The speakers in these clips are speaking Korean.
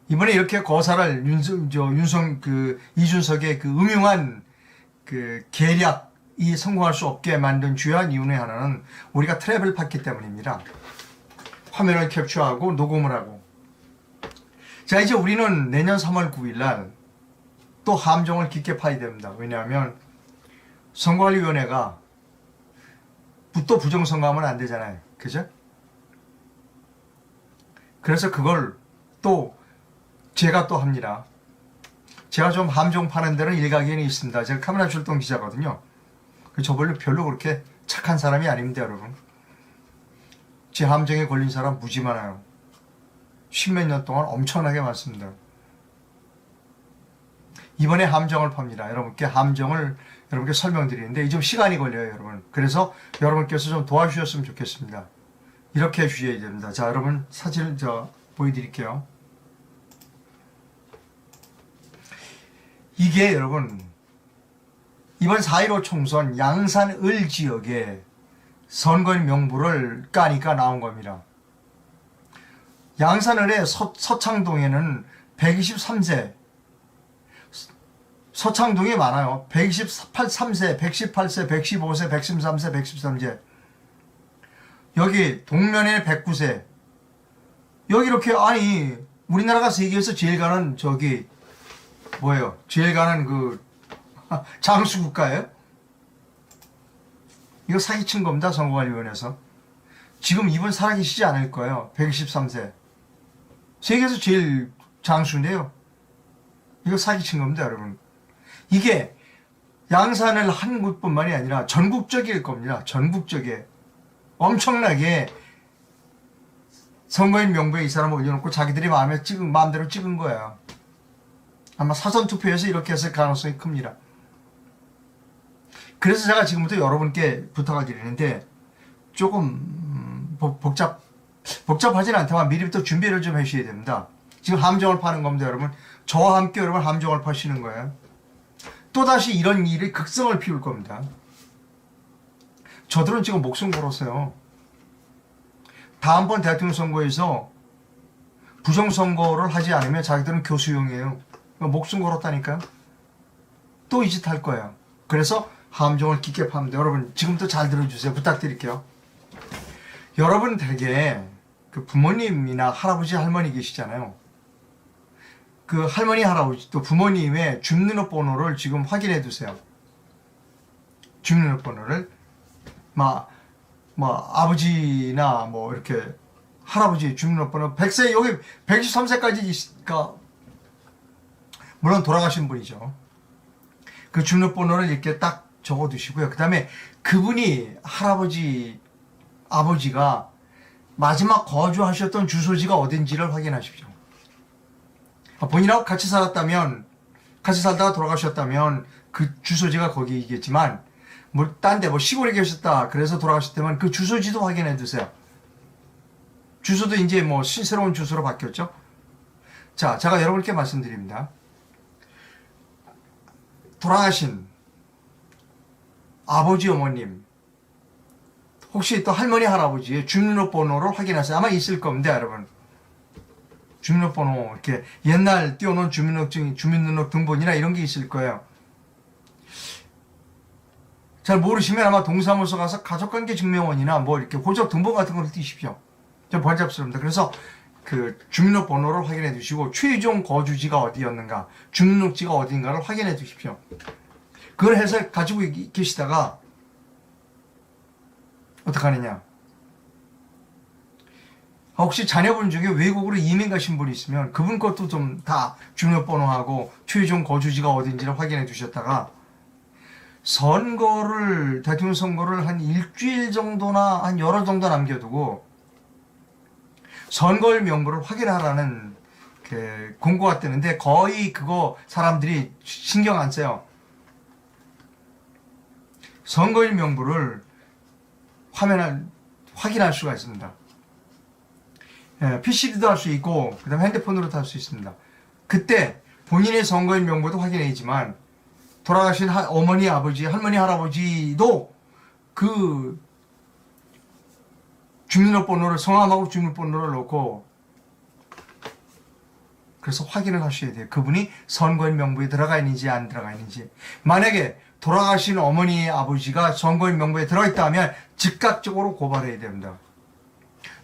이번에 이렇게 거사를 이준석의 그 음흉한 그 계략이 성공할 수 없게 만든 주요한 이유 의 하나는 우리가 트랩을 팠기 때문입니다. 화면을 캡처하고 녹음을 하고. 자, 이제 우리는 내년 3월 9일 날 또 함정을 깊게 파야 됩니다. 왜냐하면 선거관리위원회가 또 부정선거하면 안 되잖아요. 그죠? 그래서 그걸 또 제가 또 합니다. 제가 좀 함정 파는 데는 일가견이 있습니다. 제가 카메라 출동 기자거든요. 저 별로 그렇게 착한 사람이 아닙니다, 여러분. 제 함정에 걸린 사람 무지 많아요. 10몇 년 동안 엄청나게 많습니다. 이번에 함정을 팝니다. 여러분께 설명드리는데 이 좀 시간이 걸려요, 여러분. 그래서 여러분께서 좀 도와주셨으면 좋겠습니다. 이렇게 해주셔야 됩니다. 자, 여러분 사진을 보여드릴게요. 이게 여러분 이번 4.15 총선 양산을 지역에 선거인 명부를 까니까 나온 겁니다. 양산을의 서창동에는 123세, 서창동이 많아요. 123세, 118세, 115세, 113세, 113세. 여기 동면에 109세. 여기 이렇게, 아니, 우리나라가 세계에서 제일 가는 제일 가는 장수 국가예요? 이거 사기친 겁니다, 선거관리위원회에서. 지금 이분 살아계시지 않을 거예요. 123세. 세계에서 제일 장수인데요. 이거 사기친 겁니다, 여러분. 이게 양산을 한 곳뿐만이 아니라 전국적일 겁니다. 전국적에. 엄청나게 선거인 명부에 이 사람을 올려놓고 자기들이 마음대로 찍은 거예요. 아마 사전투표에서 이렇게 했을 가능성이 큽니다. 그래서 제가 지금부터 여러분께 부탁을 드리는데 조금 복잡하진 않다만 미리부터 준비를 좀 해주셔야 됩니다. 지금 함정을 파는 겁니다, 여러분. 저와 함께 여러분 함정을 파시는 거예요. 또다시 이런 일이 극성을 피울 겁니다. 저들은 지금 목숨 걸었어요. 다음번 대통령 선거에서 부정선거를 하지 않으면 자기들은 교수용이에요. 목숨 걸었다니까요. 또 이 짓 할 거예요. 그래서 함정을 깊게 팝니다. 여러분 지금부터 잘 들어주세요. 부탁드릴게요. 여러분 댁에 그 부모님이나 할아버지 할머니 계시잖아요. 그 할머니 할아버지 또 부모님의 주민등록번호를 지금 확인해 두세요. 주민등록번호를 아버지나 이렇게 할아버지 주민등록번호 100세 여기 123세까지 물론 돌아가신 분이죠. 그 주민등록번호를 이렇게 딱 적어 두시고요. 그 다음에 그분이 아버지가 마지막 거주하셨던 주소지가 어딘지를 확인하십시오. 본인하고 같이 살다가 돌아가셨다면 그 주소지가 거기이겠지만 딴 데 시골에 계셨다 그래서 돌아가셨다면 그 주소지도 확인해 두세요. 주소도 이제 새로운 주소로 바뀌었죠. 자, 제가 여러분께 말씀드립니다. 돌아가신 아버지 어머님 혹시 또 할머니 할아버지의 주민등록번호를 확인하세요. 아마 있을 겁니다, 여러분. 주민등록번호 이렇게 옛날 띄워놓은 주민등록 등본이나 이런 게 있을 거예요. 잘 모르시면 아마 동사무소 가서 가족관계 증명원이나 이렇게 호적 등본 같은 걸 띄십시오. 좀 번잡스럽습니다. 그래서 그 주민등록번호를 확인해 두시고 최종 거주지가 어디였는가, 주민등록지가 어딘가를 확인해 두십시오. 그걸 해서 가지고 계시다가 어떡하느냐. 혹시 자녀분 중에 외국으로 이민 가신 분이 있으면 그분 것도 좀 다 주민번호하고 최종 거주지가 어딘지를 확인해 두셨다가 대통령 선거를 한 일주일 정도나 한 열흘 정도 남겨두고 선거일 명부를 확인하라는 공고가 뜨는데 거의 그거 사람들이 신경 안 써요. 선거일 명부를 확인할 수가 있습니다. PC도 할 수 있고 그 다음에 핸드폰으로도 할 수 있습니다. 그때 본인의 선거인 명부도 확인해야지만 돌아가신 어머니 아버지 할머니 할아버지도 그 주민등록번호를 성함하고 주민번호를 넣고 그래서 확인을 하셔야 돼요. 그분이 선거인 명부에 들어가 있는지 안 들어가 있는지. 만약에 돌아가신 어머니 아버지가 선거인 명부에 들어있다 하면 즉각적으로 고발해야 됩니다.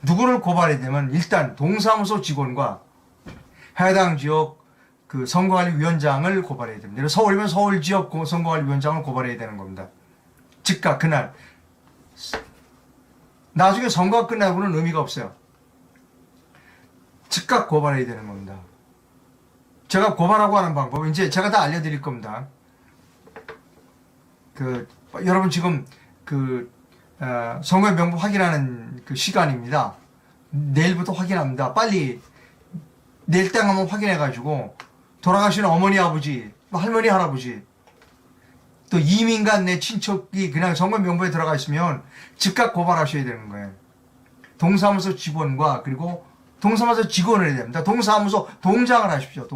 누구를 고발해야 되면 일단 동사무소 직원과 해당 지역 그 선거관리위원장을 고발해야 됩니다. 서울이면 서울 지역 선거관리위원장을 고발해야 되는 겁니다. 즉각 그날. 나중에 선거가 끝나고는 의미가 없어요. 즉각 고발해야 되는 겁니다. 제가 고발하고 하는 방법 이제 제가 다 알려드릴 겁니다. 여러분 지금 선거인 명부 확인하는 그 시간입니다. 내일부터 확인합니다. 빨리 내일 땡 한번 확인해가지고 돌아가신 어머니 아버지 할머니 할아버지 또 이민간 내 친척이 그냥 선거인 명부에 들어가 있으면 즉각 고발하셔야 되는 거예요. 동사무소 직원과 그리고 동사무소 직원을 해야 됩니다. 동사무소 동장을 하십시오.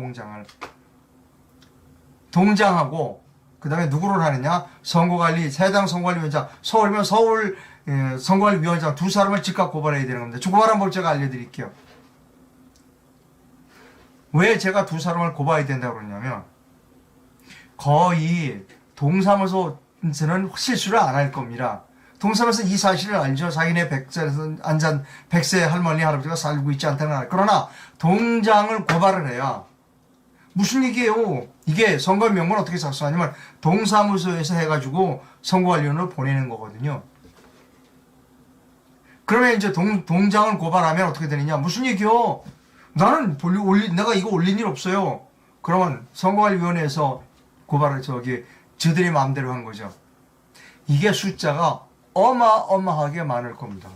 동장하고 그 다음에 누구를 하느냐? 선거관리 해당 선거관리위원장 서울이면 서울 선거관리위원장 두 사람을 즉각 고발해야 되는 겁니다. 고발한 법 제가 알려드릴게요. 왜 제가 두 사람을 고발해야 된다고 그러냐면 거의 동사무소에서는 실수를 안 할 겁니다. 동사무소 이 사실을 알죠. 자기네 100세 할머니 할아버지가 살고 있지 않다는. 그러나 동장을 고발을 해야 무슨 얘기예요? 이게 선거 명부는 어떻게 작성하냐면 동사무소에서 해가지고 선거관리원으로 보내는 거거든요. 그러면 이제 동장을 고발하면 어떻게 되느냐? 무슨 얘기요? 나는 내가 이거 올린 일 없어요. 그러면 선거관리위원회에서 고발을 저들이 마음대로 한 거죠. 이게 숫자가 어마어마하게 많을 겁니다.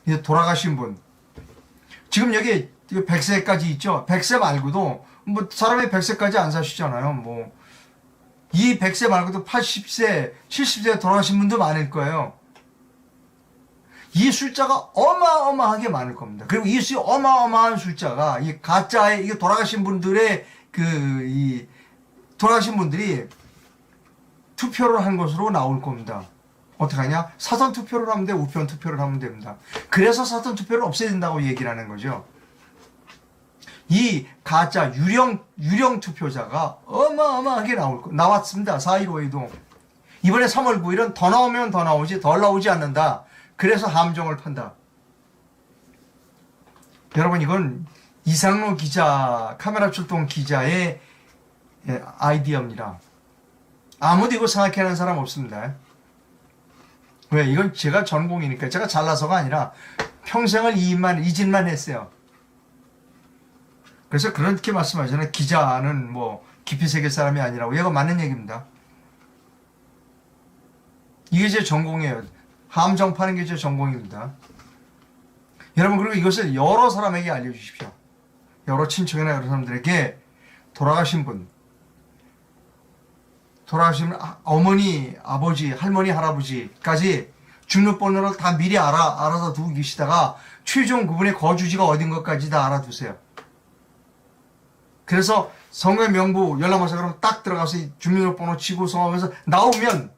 이제 돌아가신 분. 지금 여기 100세까지 있죠? 100세 말고도, 사람이 100세까지 안 사시잖아요. 이 100세 말고도 80세, 70세 돌아가신 분도 많을 거예요. 이 숫자가 어마어마하게 많을 겁니다. 그리고 이 어마어마한 숫자가, 이게 돌아가신 분들의 돌아가신 분들이 투표를 한 것으로 나올 겁니다. 어떻게 하냐? 사전 투표를 하면 돼, 우편 투표를 하면 됩니다. 그래서 사전 투표를 없애야 된다고 얘기를 하는 거죠. 이 가짜 유령 투표자가 어마어마하게 나왔습니다. 4.15에도. 이번에 3월 9일은 더 나오면 더 나오지 덜 나오지 않는다. 그래서 함정을 판다. 여러분 이건 이상로 기자, 카메라 출동 기자의 아이디어입니다. 아무도 이거 생각해낸 사람 없습니다. 왜? 이건 제가 전공이니까. 제가 잘나서가 아니라 평생을 이 짓만 했어요. 그래서 그렇게 말씀하잖아요. 기자는 깊이 새길 사람이 아니라고. 이거 맞는 얘기입니다. 이게 제 전공이에요. 함정 파는 게 제 전공입니다. 여러분 그리고 이것을 여러 사람에게 알려주십시오. 여러 친척이나 여러 사람들에게 돌아가신 어머니, 아버지, 할머니, 할아버지까지 주민번호를 다 미리 알아서 두고 계시다가 최종 그분의 거주지가 어딘 것까지 다 알아두세요. 그래서 선거인 명부 열람하세요. 그러면 딱 들어가서 주민번호 치고 성함에서 나오면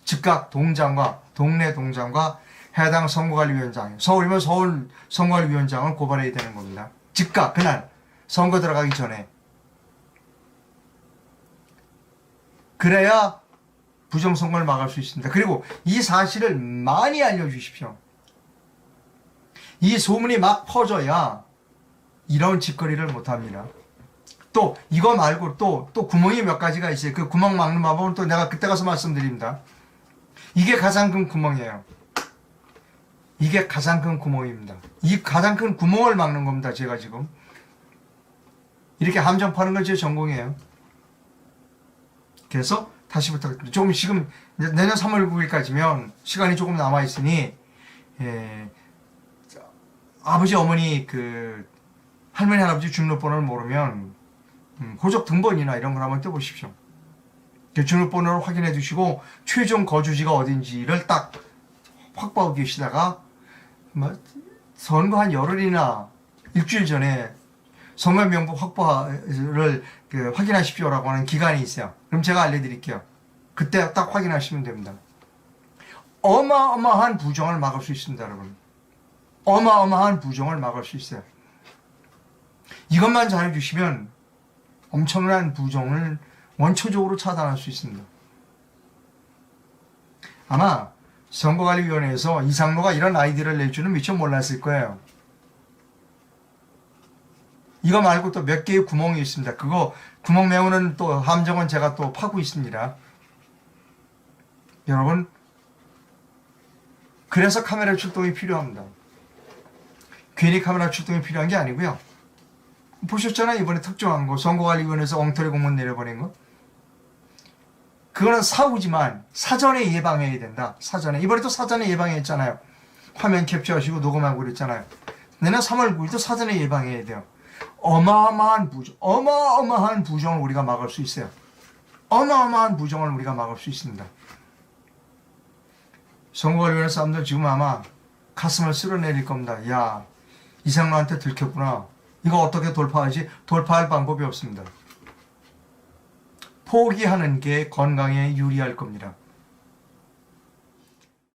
즉각 동네 동장과 해당 선거관리위원장, 서울이면 서울 선거관리위원장을 고발해야 되는 겁니다. 즉각 그날 선거 들어가기 전에. 그래야 부정선거를 막을 수 있습니다. 그리고 이 사실을 많이 알려주십시오. 이 소문이 막 퍼져야 이런 짓거리를 못합니다. 또 이거 말고 또 구멍이 몇 가지가 있어요. 그 구멍 막는 방법은 또 내가 그때 가서 말씀드립니다. 이게 가장 큰 구멍이에요. 이게 가장 큰 구멍입니다. 이 가장 큰 구멍을 막는 겁니다. 제가 지금 이렇게 함정 파는 건 제 전공이에요. 그래서 다시 부탁드립니다. 조금 지금 내년 3월 9일까지면 시간이 조금 남아 있으니 아버지 어머니 할머니 할아버지 주민번호를 모르면 호적 등본이나 이런 걸 한번 떼보십시오. 주민번호를 확인해 두시고 최종 거주지가 어딘지를 딱 확보하고 계시다가 선거 한 열흘이나 일주일 전에 선거 명부 확보를 확인하십시오라고 하는 기간이 있어요. 그럼 제가 알려드릴게요. 그때 딱 확인하시면 됩니다. 어마어마한 부정을 막을 수 있습니다, 여러분. 어마어마한 부정을 막을 수 있어요. 이것만 잘해주시면 엄청난 부정을 원초적으로 차단할 수 있습니다. 아마 선거관리위원회에서 이상로가 이런 아이디어를 낼 줄은 미처 몰랐을 거예요. 이거 말고 또 몇 개의 구멍이 있습니다. 그거 구멍 메우는 또 함정은 제가 또 파고 있습니다. 여러분, 그래서 카메라 출동이 필요합니다. 괜히 카메라 출동이 필요한 게 아니고요. 보셨잖아요. 이번에 특정한 거 선거관리위원회에서 엉터리 공문 내려보낸 거. 그거는 사후지만 사전에 예방해야 된다. 사전에. 이번에도 사전에 예방했잖아요. 화면 캡처하시고 녹음하고 그랬잖아요. 내년 3월 9일도 사전에 예방해야 돼요. 어마어마한 부정을 우리가 막을 수 있어요. 어마어마한 부정을 우리가 막을 수 있습니다. 선거관리위원회 사람들 지금 아마 가슴을 쓸어내릴 겁니다. 야, 이상로한테 들켰구나. 이거 어떻게 돌파하지? 돌파할 방법이 없습니다. 포기하는 게 건강에 유리할 겁니다.